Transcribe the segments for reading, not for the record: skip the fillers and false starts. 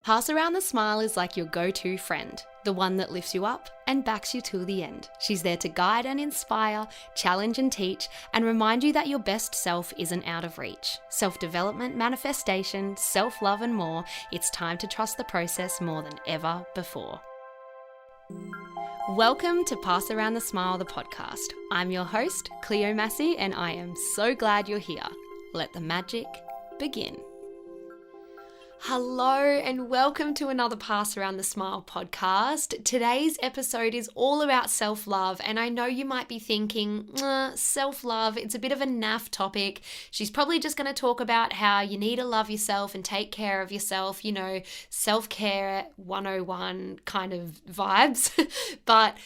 Pass Around the Smile is like your go-to friend, the one that lifts you up and backs you till the end. She's there to guide and inspire, challenge and teach, and remind you that your best self isn't out of reach. Self-development, manifestation, self-love and more, it's time to trust the process more than ever before. Welcome to Pass Around the Smile, the podcast. I'm your host, Cleo Massey, and I am so glad you're here. Let the magic begin. Hello and welcome to another Pass Around the Smile podcast. Today's episode is all about self-love, and I know you might be thinking, self-love, it's a bit of a naff topic. She's probably just going to talk about how you need to love yourself and take care of yourself, self-care 101 kind of vibes. But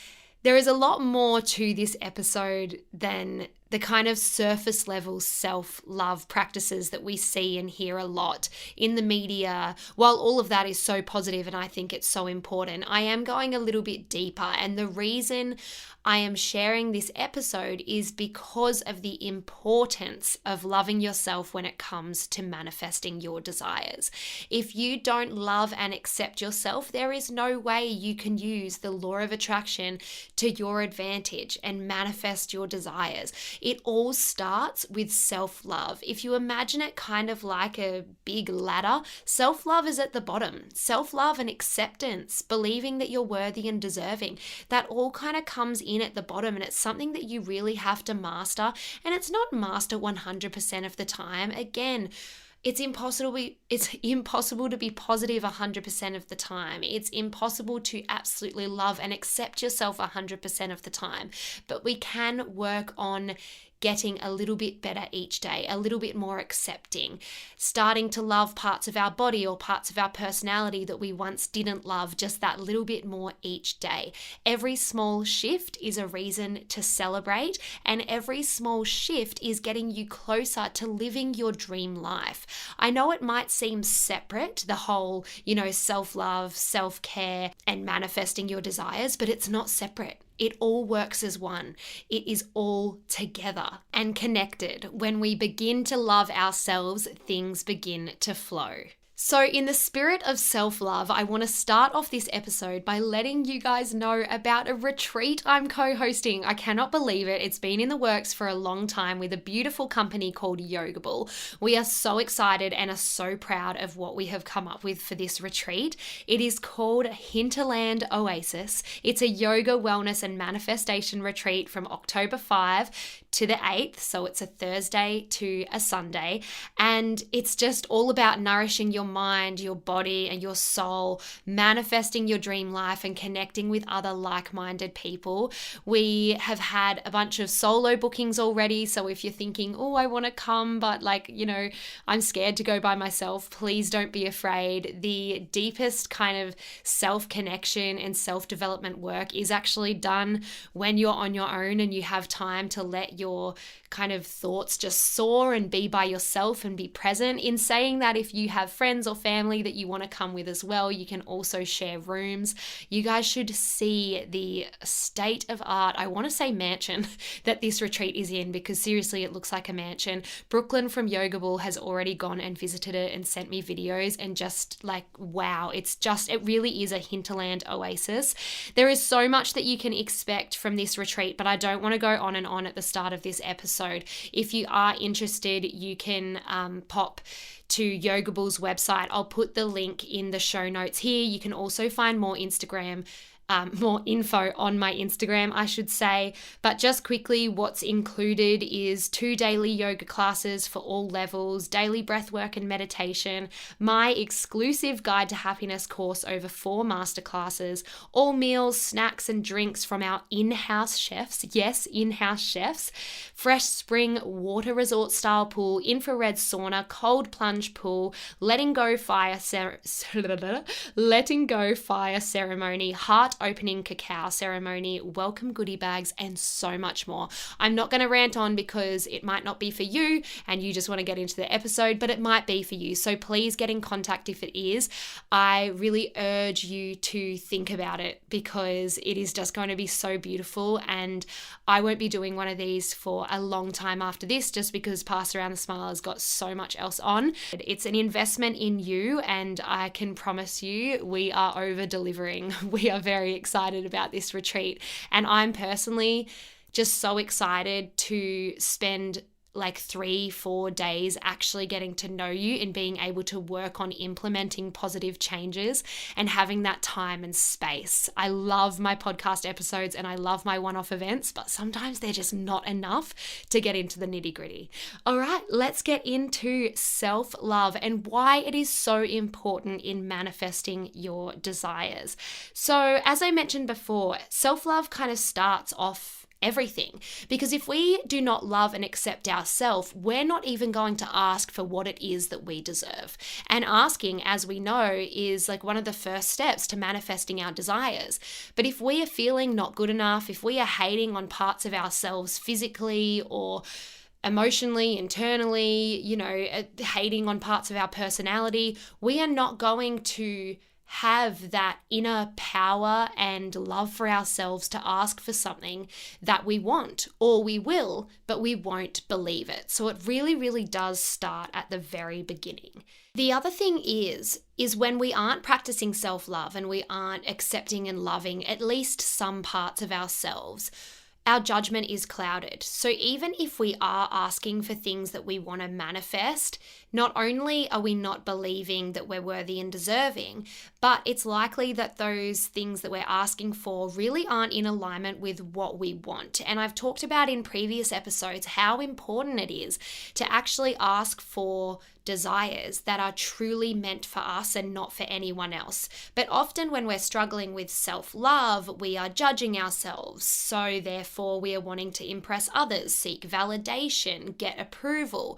there is a lot more to this episode than the kind of surface level self-love practices that we see and hear a lot in the media. While all of that is so positive and I think it's so important, I am going a little bit deeper. And the reason I am sharing this episode is because of the importance of loving yourself when it comes to manifesting your desires. If you don't love and accept yourself, there is no way you can use the law of attraction to your advantage and manifest your desires. It all starts with self-love. If you imagine it kind of like a big ladder, self-love is at the bottom. Self-love and acceptance, believing that you're worthy and deserving, that all kind of comes in at the bottom, and it's something that you really have to master. And it's not master 100% of the time. Again, it's impossible to be positive 100% of the time. It's impossible to absolutely love and accept yourself 100% of the time. But we can work on getting a little bit better each day, a little bit more accepting, starting to love parts of our body or parts of our personality that we once didn't love just that little bit more each day. Every small shift is a reason to celebrate, and every small shift is getting you closer to living your dream life. I know it might seem separate, the whole, self-love, self-care, and manifesting your desires, but it's not separate. It all works as one. It is all together and connected. When we begin to love ourselves, things begin to flow. So in the spirit of self-love, I want to start off this episode by letting you guys know about a retreat I'm co-hosting. I cannot believe it. It's been in the works for a long time with a beautiful company called Yogable. We are so excited and are so proud of what we have come up with for this retreat. It is called Hinterland Oasis. It's a yoga, wellness, and manifestation retreat from October 5 to the 8th. So it's a Thursday to a Sunday. And it's just all about nourishing your mind, your body, and your soul, manifesting your dream life and connecting with other like-minded people. We have had a bunch of solo bookings already. So if you're thinking, I want to come, but I'm scared to go by myself, please don't be afraid. The deepest kind of self-connection and self-development work is actually done when you're on your own and you have time to let your kind of thoughts just soar and be by yourself and be present. In saying that, if you have friends or family that you want to come with as well, you can also share rooms. You guys should see the state of art, I want to say mansion, that this retreat is in, because seriously, it looks like a mansion. Brooklyn from Yogable has already gone and visited it and sent me videos, and just wow, it really is a hinterland oasis. There is so much that you can expect from this retreat, but I don't want to go on and on at the start of this episode. If you are interested, you can pop to Yogable's website. I'll put the link in the show notes here. You can also find more info on my Instagram, I should say. But just quickly, what's included is 2 daily yoga classes for all levels, daily breathwork and meditation, my exclusive Guide to Happiness course over 4 masterclasses, all meals, snacks and drinks from our in-house chefs, yes, in-house chefs, fresh spring water resort style pool, infrared sauna, cold plunge pool, letting go fire ceremony, heart heart opening cacao ceremony, welcome goodie bags, and so much more. I'm not going to rant on because it might not be for you and you just want to get into the episode, but it might be for you. So please get in contact if it is. I really urge you to think about it because it is just going to be so beautiful, and I won't be doing one of these for a long time after this just because Pass Around the Smile has got so much else on. It's an investment in you, and I can promise you we are over delivering. We are very excited about this retreat, and I'm personally just so excited to spend like 3-4 days actually getting to know you and being able to work on implementing positive changes and having that time and space. I love my podcast episodes and I love my one-off events, but sometimes they're just not enough to get into the nitty-gritty. All right, let's get into self-love and why it is so important in manifesting your desires. So, as I mentioned before, self-love kind of starts off everything, because if we do not love and accept ourselves, we're not even going to ask for what it is that we deserve. And asking, as we know, is like one of the first steps to manifesting our desires. But if we are feeling not good enough, if we are hating on parts of ourselves physically or emotionally, internally, hating on parts of our personality, we are not going to have that inner power and love for ourselves to ask for something that we want, or we will, but we won't believe it. So it really, really does start at the very beginning. The other thing is when we aren't practicing self-love and we aren't accepting and loving at least some parts of ourselves, our judgment is clouded. So even if we are asking for things that we want to manifest, not only are we not believing that we're worthy and deserving, but it's likely that those things that we're asking for really aren't in alignment with what we want. And I've talked about in previous episodes how important it is to actually ask for desires that are truly meant for us and not for anyone else. But often when we're struggling with self-love, we are judging ourselves. So therefore we are wanting to impress others, seek validation, get approval,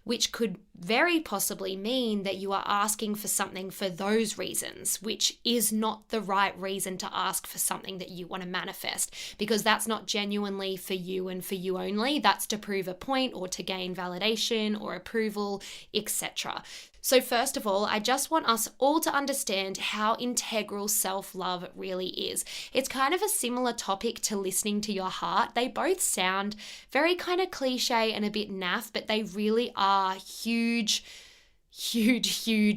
which could very possibly mean that you are asking for something for those reasons, which is not the right reason to ask for something that you want to manifest, because that's not genuinely for you and for you only. That's to prove a point or to gain validation or approval, etc. So first of all, I just want us all to understand how integral self-love really is. It's kind of a similar topic to listening to your heart. They both sound very kind of cliche and a bit naff, but they really are huge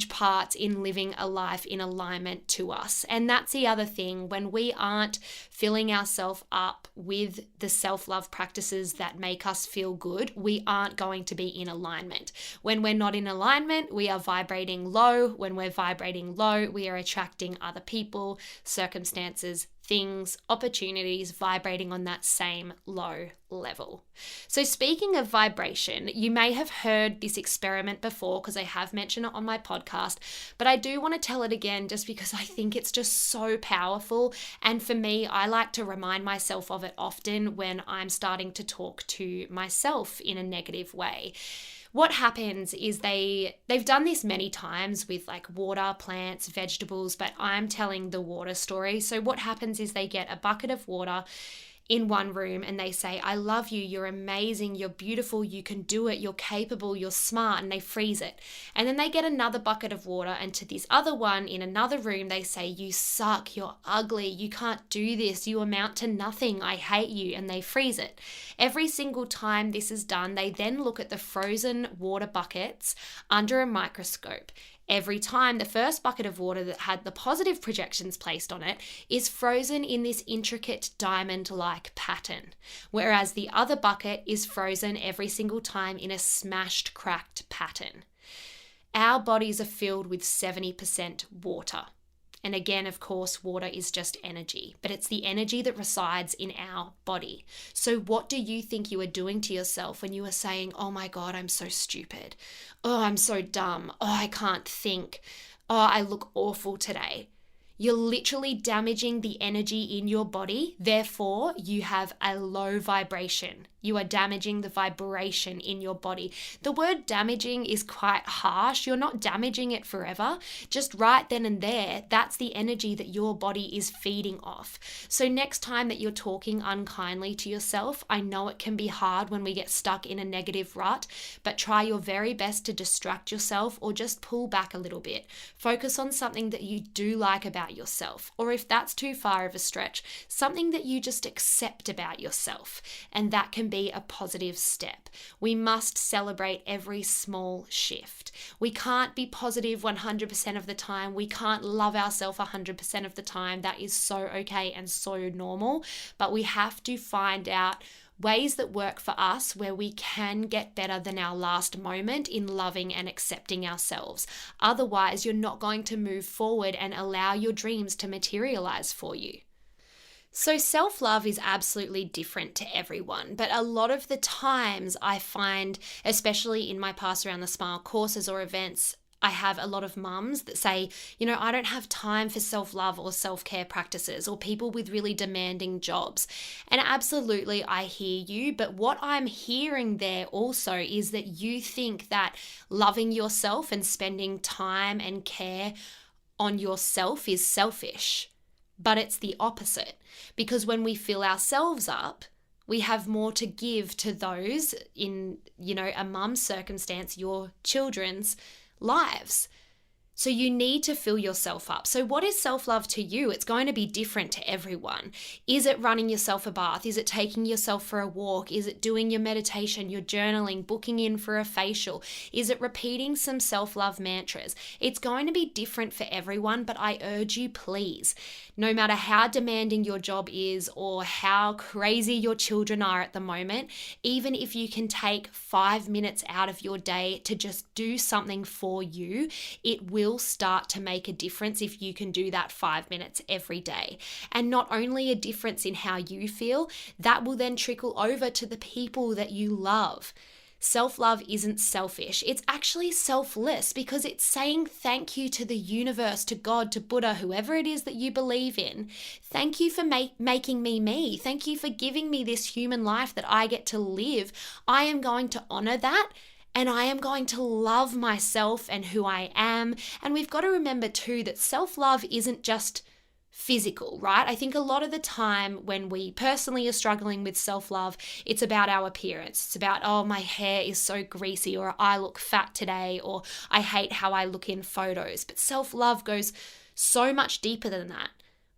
parts in living a life in alignment to us. And that's the other thing. When we aren't filling ourselves up with the self-love practices that make us feel good, we aren't going to be in alignment. When we're not in alignment, we are vibrating low. When we're vibrating low, we are attracting other people, circumstances, things, opportunities vibrating on that same low level. So speaking of vibration, you may have heard this experiment before because I have mentioned it on my podcast, but I do want to tell it again just because I think it's just so powerful. And for me, I like to remind myself of it often when I'm starting to talk to myself in a negative way. What happens is they've done this many times with like water, plants, vegetables, but I'm telling the water story. So what happens is they get a bucket of water in one room and they say, I love you, you're amazing, you're beautiful, you can do it, you're capable, you're smart, and they freeze it. And then they get another bucket of water, and to this other one in another room, they say, you suck, you're ugly, you can't do this, you amount to nothing, I hate you, and they freeze it. Every single time this is done, they then look at the frozen water buckets under a microscope. Every time the first bucket of water that had the positive projections placed on it is frozen in this intricate diamond-like pattern, whereas the other bucket is frozen every single time in a smashed, cracked pattern. Our bodies are filled with 70% water. And again, of course, water is just energy, but it's the energy that resides in our body. So what do you think you are doing to yourself when you are saying, oh my God, I'm so stupid. Oh, I'm so dumb. Oh, I can't think. Oh, I look awful today. You're literally damaging the energy in your body. Therefore, you have a low vibration. You are damaging the vibration in your body. The word damaging is quite harsh. You're not damaging it forever. Just right then and there, that's the energy that your body is feeding off. So next time that you're talking unkindly to yourself, I know it can be hard when we get stuck in a negative rut, but try your very best to distract yourself or just pull back a little bit. Focus on something that you do like about yourself, or if that's too far of a stretch, something that you just accept about yourself, and that can be a positive step. We must celebrate every small shift. We can't be positive 100% of the time. We can't love ourselves 100% of the time. That is so okay and so normal, but we have to find out ways that work for us where we can get better than our last moment in loving and accepting ourselves. Otherwise, you're not going to move forward and allow your dreams to materialize for you. So self-love is absolutely different to everyone, but a lot of the times I find, especially in my Pass Around the Smile courses or events, I have a lot of mums that say, I don't have time for self-love or self-care practices, or people with really demanding jobs. And absolutely, I hear you. But what I'm hearing there also is that you think that loving yourself and spending time and care on yourself is selfish. But it's the opposite, because when we fill ourselves up, we have more to give to those in, a mum's circumstance, your children's lives. So you need to fill yourself up. So what is self-love to you? It's going to be different to everyone. Is it running yourself a bath? Is it taking yourself for a walk? Is it doing your meditation, your journaling, booking in for a facial? Is it repeating some self-love mantras? It's going to be different for everyone, but I urge you, please, no matter how demanding your job is or how crazy your children are at the moment, even if you can take 5 minutes out of your day to just do something for you, it will start to make a difference if you can do that 5 minutes every day. And not only a difference in how you feel, that will then trickle over to the people that you love. Self-love isn't selfish. It's actually selfless, because it's saying thank you to the universe, to God, to Buddha, whoever it is that you believe in. Thank you for making me me. Thank you for giving me this human life that I get to live. I am going to honor that. And I am going to love myself and who I am. And we've got to remember too that self-love isn't just physical, right? I think a lot of the time when we personally are struggling with self-love, it's about our appearance. It's about, oh, my hair is so greasy, or I look fat today, or I hate how I look in photos. But self-love goes so much deeper than that.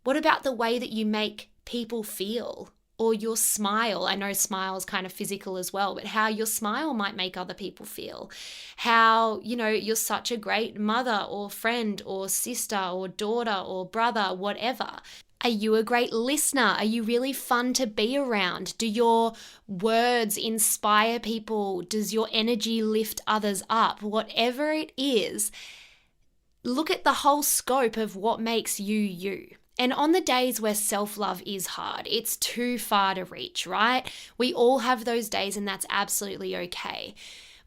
What about the way that you make people feel? Or your smile. I know smile's kind of physical as well, but how your smile might make other people feel. How, you're such a great mother or friend or sister or daughter or brother, whatever. Are you a great listener? Are you really fun to be around? Do your words inspire people? Does your energy lift others up? Whatever it is, look at the whole scope of what makes you you. And on the days where self-love is hard, it's too far to reach, right? We all have those days, and that's absolutely okay.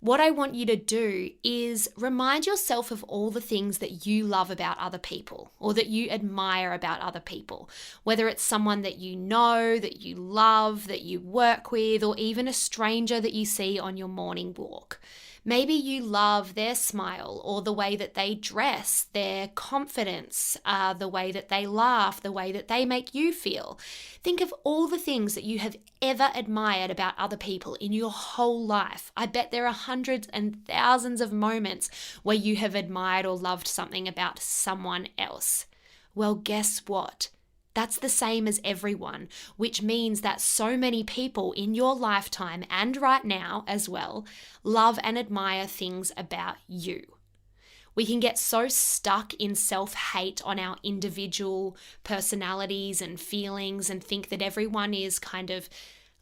What I want you to do is remind yourself of all the things that you love about other people, or that you admire about other people, whether it's someone that you know, that you love, that you work with, or even a stranger that you see on your morning walk. Maybe you love their smile, or the way that they dress, their confidence, the way that they laugh, the way that they make you feel. Think of all the things that you have ever admired about other people in your whole life. I bet there are hundreds and thousands of moments where you have admired or loved something about someone else. Well, guess what? That's the same as everyone, which means that so many people in your lifetime, and right now as well, love and admire things about you. We can get so stuck in self-hate on our individual personalities and feelings, and think that everyone is kind of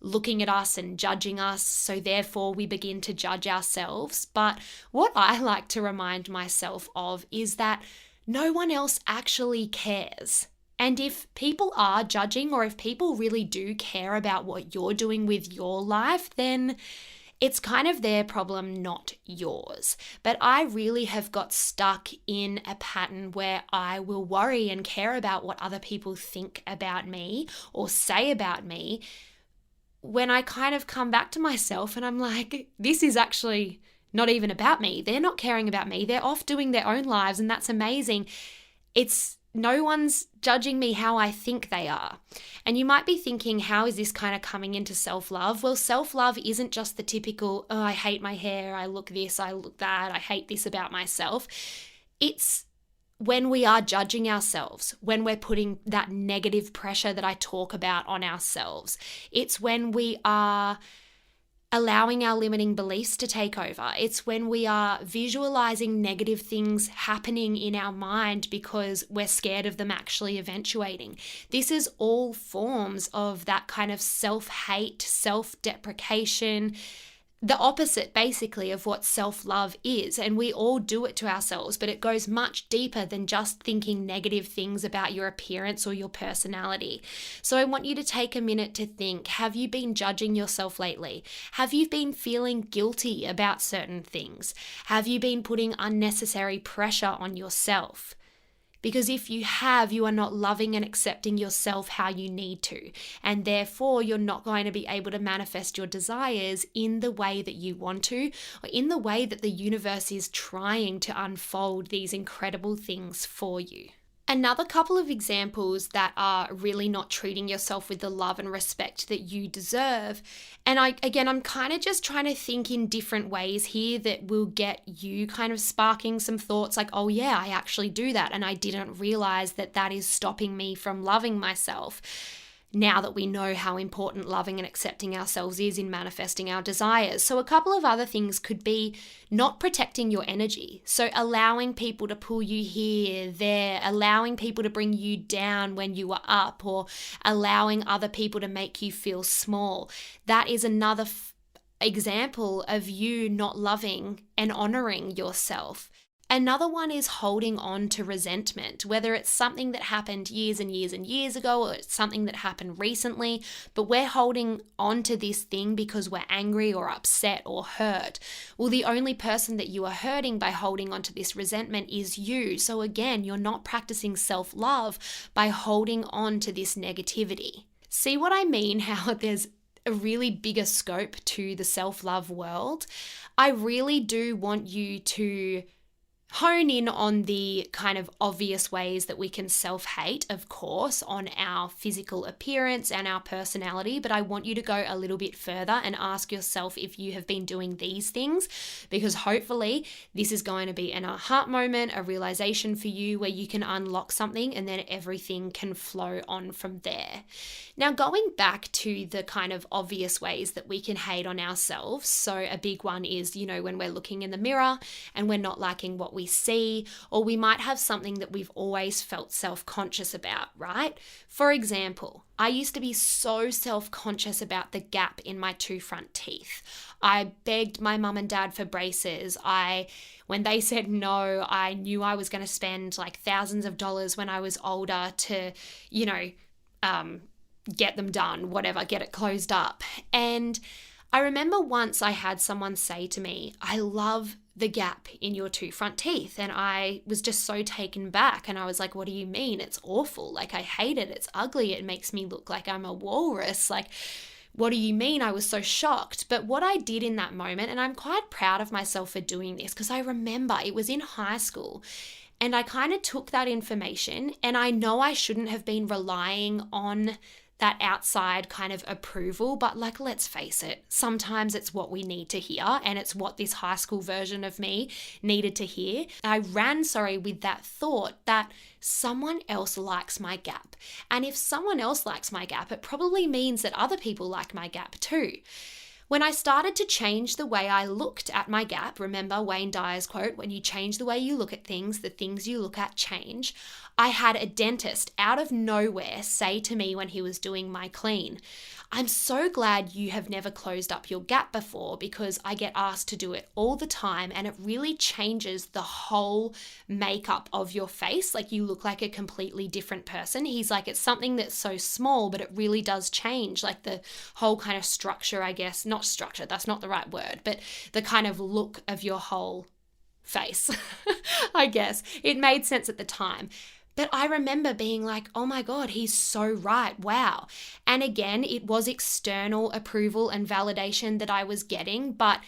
looking at us and judging us, so therefore we begin to judge ourselves. But what I like to remind myself of is that no one else actually cares. And if people are judging, or if people really do care about what you're doing with your life, then It's kind of their problem, not yours. But I really have got stuck in a pattern where I will worry and care about what other people think about me or say about me, when I kind of come back to myself and I'm like, this is actually not even about me. They're not caring about me. They're off doing their own lives, and that's amazing. No one's judging me how I think they are. And you might be thinking, how is this kind of coming into self-love? Well, self-love isn't just the typical, oh, I hate my hair, I look this, I look that, I hate this about myself. It's when we are judging ourselves, when we're putting that negative pressure that I talk about on ourselves. It's when we are allowing our limiting beliefs to take over. It's when we are visualizing negative things happening in our mind because we're scared of them actually eventuating. This is all forms of that kind of self-hate, self-deprecation, the opposite basically of what self-love is. And we all do it to ourselves, but it goes much deeper than just thinking negative things about your appearance or your personality. So I want you to take a minute to think, have you been judging yourself lately? Have you been feeling guilty about certain things? Have you been putting unnecessary pressure on yourself? Because if you have, you are not loving and accepting yourself how you need to. And therefore, you're not going to be able to manifest your desires in the way that you want to, or in the way that the universe is trying to unfold these incredible things for you. Another couple of examples that are really not treating yourself with the love and respect that you deserve. And I'm kind of just trying to think in different ways here that will get you kind of sparking some thoughts like, oh yeah, I actually do that. And I didn't realize that that is stopping me from loving myself. Now that we know how important loving and accepting ourselves is in manifesting our desires. So a couple of other things could be not protecting your energy. So allowing people to pull you here, there, allowing people to bring you down when you are up, or allowing other people to make you feel small. That is another example of you not loving and honoring yourself. Another one is holding on to resentment, whether it's something that happened years and years and years ago, or it's something that happened recently, but we're holding on to this thing because we're angry or upset or hurt. Well, the only person that you are hurting by holding on to this resentment is you. So again, you're not practicing self-love by holding on to this negativity. See what I mean? How there's a really bigger scope to the self-love world. I really do want you to hone in on the kind of obvious ways that we can self-hate, of course, on our physical appearance and our personality, but I want you to go a little bit further and ask yourself if you have been doing these things, because hopefully this is going to be an aha moment, a realization for you where you can unlock something and then everything can flow on from there. Now, going back to the kind of obvious ways that we can hate on ourselves. So a big one is, when we're looking in the mirror and we're not liking what we see, or we might have something that we've always felt self-conscious about, right? For example, I used to be so self-conscious about the gap in my two front teeth. I begged my mum and dad for braces. When they said no, I knew I was going to spend like thousands of dollars when I was older to, get them done, whatever, get it closed up. And I remember once I had someone say to me, I love the gap in your two front teeth. And I was just so taken back. And I was like, what do you mean? It's awful. Like, I hate it. It's ugly. It makes me look like I'm a walrus. Like, what do you mean? I was so shocked. But what I did in that moment, and I'm quite proud of myself for doing this, because I remember it was in high school. And I kind of took that information, and I know I shouldn't have been relying on that outside kind of approval, but like, let's face it, sometimes it's what we need to hear, and it's what this high school version of me needed to hear. I ran, with that thought that someone else likes my gap. And if someone else likes my gap, it probably means that other people like my gap too. When I started to change the way I looked at my gap, remember Wayne Dyer's quote, when you change the way you look at things, the things you look at change. I had a dentist out of nowhere say to me when he was doing my clean, I'm so glad you have never closed up your gap before, because I get asked to do it all the time and it really changes the whole makeup of your face. Like, you look like a completely different person. He's like, it's something that's so small, but it really does change like the whole kind of structure, I guess, not not structure, that's not the right word, but the kind of look of your whole face, I guess. It made sense at the time. But I remember being like, oh my God, he's so right. Wow. And again, it was external approval and validation that I was getting, but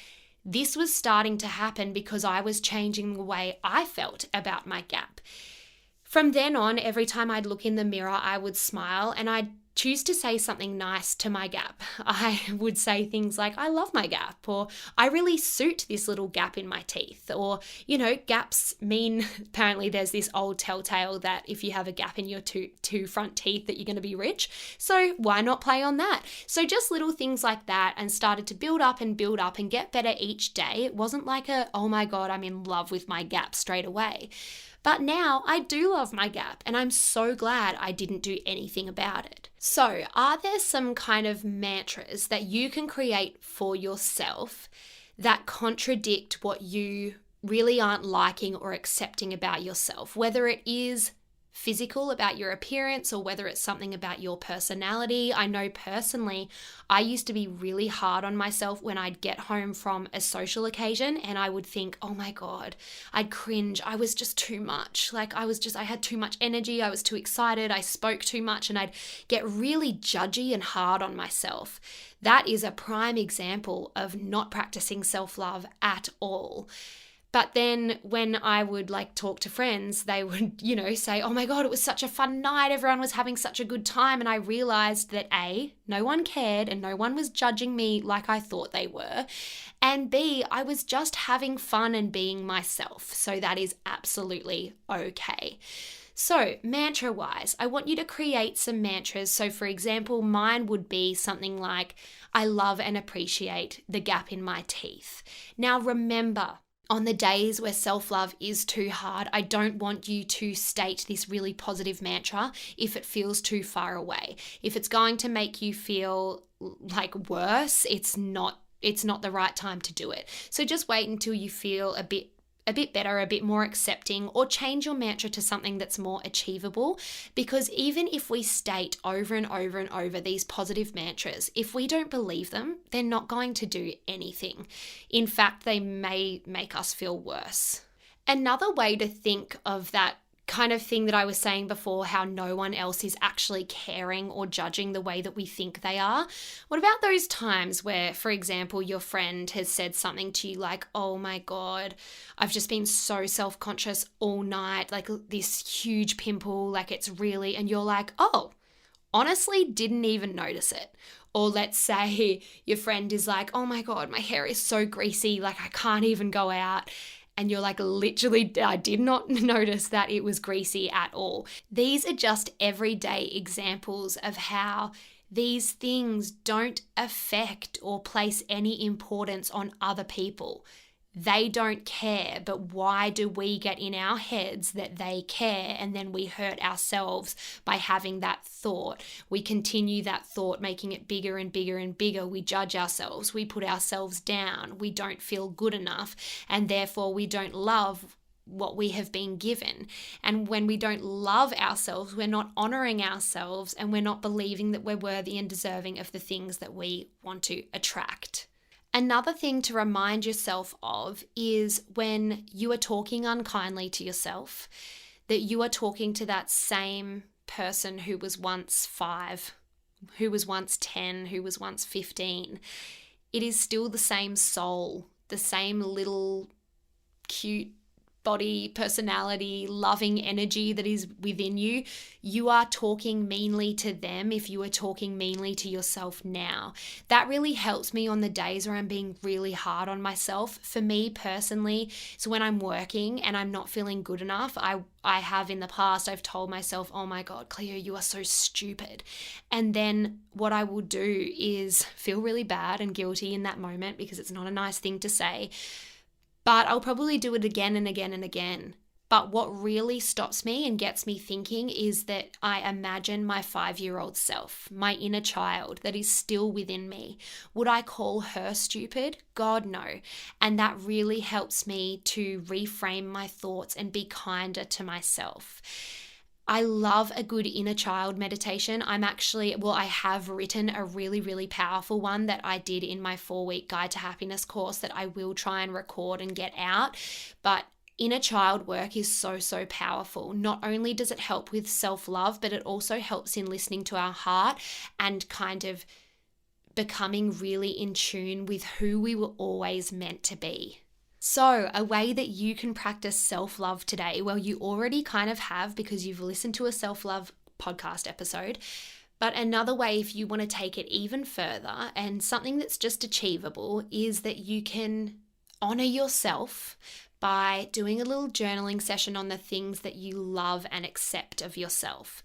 this was starting to happen because I was changing the way I felt about my gap. From then on, every time I'd look in the mirror, I would smile and I'd choose to say something nice to my gap. I would say things like, I love my gap, or I really suit this little gap in my teeth, or, gaps mean, apparently there's this old telltale that if you have a gap in your two front teeth that you're going to be rich. So why not play on that? So just little things like that, and started to build up and get better each day. It wasn't like oh my God, I'm in love with my gap straight away. But now I do love my gap, and I'm so glad I didn't do anything about it. So, are there some kind of mantras that you can create for yourself that contradict what you really aren't liking or accepting about yourself? Whether it is physical, about your appearance, or whether it's something about your personality. I know personally, I used to be really hard on myself when I'd get home from a social occasion and I would think, oh my God, I'd cringe. I was just too much. I had too much energy. I was too excited. I spoke too much, and I'd get really judgy and hard on myself. That is a prime example of not practicing self-love at all. But then when I would talk to friends, they would, say, oh my God, it was such a fun night. Everyone was having such a good time. And I realized that A, no one cared and no one was judging me like I thought they were. And B, I was just having fun and being myself. So that is absolutely okay. So mantra-wise, I want you to create some mantras. So for example, mine would be something like, I love and appreciate the gap in my teeth. Now remember, on the days where self-love is too hard, I don't want you to state this really positive mantra if it feels too far away. If it's going to make you feel worse, it's not the right time to do it. So just wait until you feel a bit better, a bit more accepting, or change your mantra to something that's more achievable. Because even if we state over and over and over these positive mantras, if we don't believe them, they're not going to do anything. In fact, they may make us feel worse. Another way to think of that kind of thing that I was saying before, how no one else is actually caring or judging the way that we think they are. What about those times where, for example, your friend has said something to you like, oh my God, I've just been so self-conscious all night, this huge pimple, and you're like, oh, honestly, didn't even notice it. Or let's say your friend is like, oh my God, my hair is so greasy, I can't even go out. And you're literally, I did not notice that it was greasy at all. These are just everyday examples of how these things don't affect or place any importance on other people. They don't care, but why do we get in our heads that they care, and then we hurt ourselves by having that thought? We continue that thought, making it bigger and bigger and bigger. We judge ourselves, we put ourselves down, we don't feel good enough, and therefore we don't love what we have been given. And when we don't love ourselves, we're not honoring ourselves, and we're not believing that we're worthy and deserving of the things that we want to attract. Another thing to remind yourself of is when you are talking unkindly to yourself, that you are talking to that same person who was once 5, who was once 10, who was once 15. It is still the same soul, the same little cute body, personality, loving energy that is within you. You are talking meanly to them if you are talking meanly to yourself now. That really helps me on the days where I'm being really hard on myself. For me personally, so when I'm working and I'm not feeling good enough, I have in the past, I've told myself, oh my God, Cleo, you are so stupid. And then what I will do is feel really bad and guilty in that moment, because it's not a nice thing to say. But I'll probably do it again and again and again. But what really stops me and gets me thinking is that I imagine my 5-year-old self, my inner child that is still within me. Would I call her stupid? God, no. And that really helps me to reframe my thoughts and be kinder to myself. I love a good inner child meditation. I have written a really, really powerful one that I did in my 4-week Guide to Happiness course that I will try and record and get out. But inner child work is so, so powerful. Not only does it help with self-love, but it also helps in listening to our heart and kind of becoming really in tune with who we were always meant to be. So, a way that you can practice self-love today, well, you already kind of have because you've listened to a self-love podcast episode. But another way, if you want to take it even further, and something that's just achievable, is that you can honor yourself by doing a little journaling session on the things that you love and accept of yourself.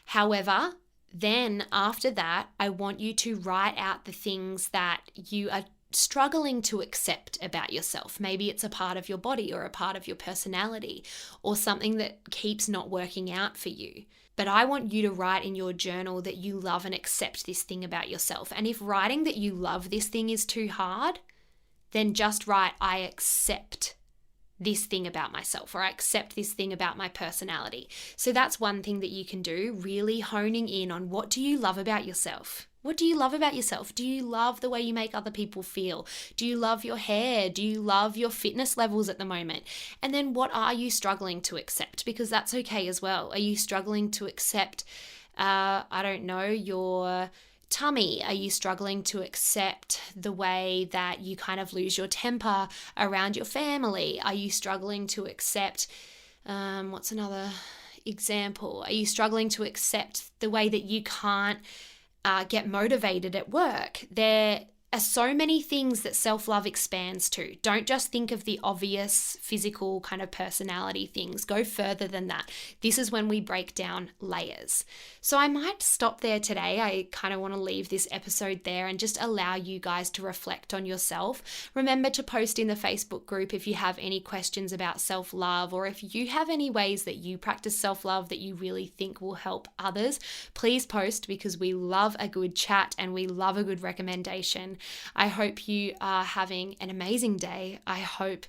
However, then after that, I want you to write out the things that you are struggling to accept about yourself. Maybe it's a part of your body or a part of your personality or something that keeps not working out for you. But I want you to write in your journal that you love and accept this thing about yourself. And if writing that you love this thing is too hard, then just write, I accept this thing about myself, or I accept this thing about my personality. So that's one thing that you can do, really honing in on what do you love about yourself? What do you love about yourself? Do you love the way you make other people feel? Do you love your hair? Do you love your fitness levels at the moment? And then what are you struggling to accept? Because that's okay as well. Are you struggling to accept, your tummy? Are you struggling to accept the way that you kind of lose your temper around your family? Are you struggling to accept, what's another example? Are you struggling to accept the way that you can't get motivated at work? There are so many things that self-love expands to. Don't just think of the obvious physical kind of personality things. Go further than that. This is when we break down layers. So I might stop there today. I kind of want to leave this episode there and just allow you guys to reflect on yourself. Remember to post in the Facebook group if you have any questions about self-love, or if you have any ways that you practice self-love that you really think will help others. Please post, because we love a good chat and we love a good recommendation. I hope you are having an amazing day. I hope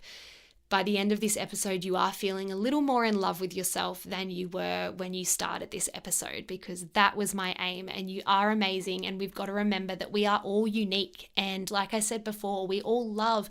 by the end of this episode, you are feeling a little more in love with yourself than you were when you started this episode, because that was my aim, and you are amazing. And we've got to remember that we are all unique. And like I said before, we all love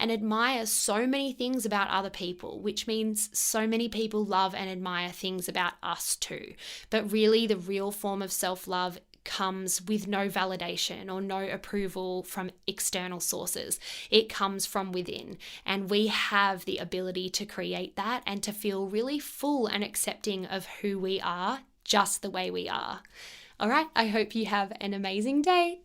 and admire so many things about other people, which means so many people love and admire things about us too. But really, the real form of self-love comes with no validation or no approval from external sources. It comes from within, and we have the ability to create that and to feel really full and accepting of who we are, just the way we are. All right, I hope you have an amazing day.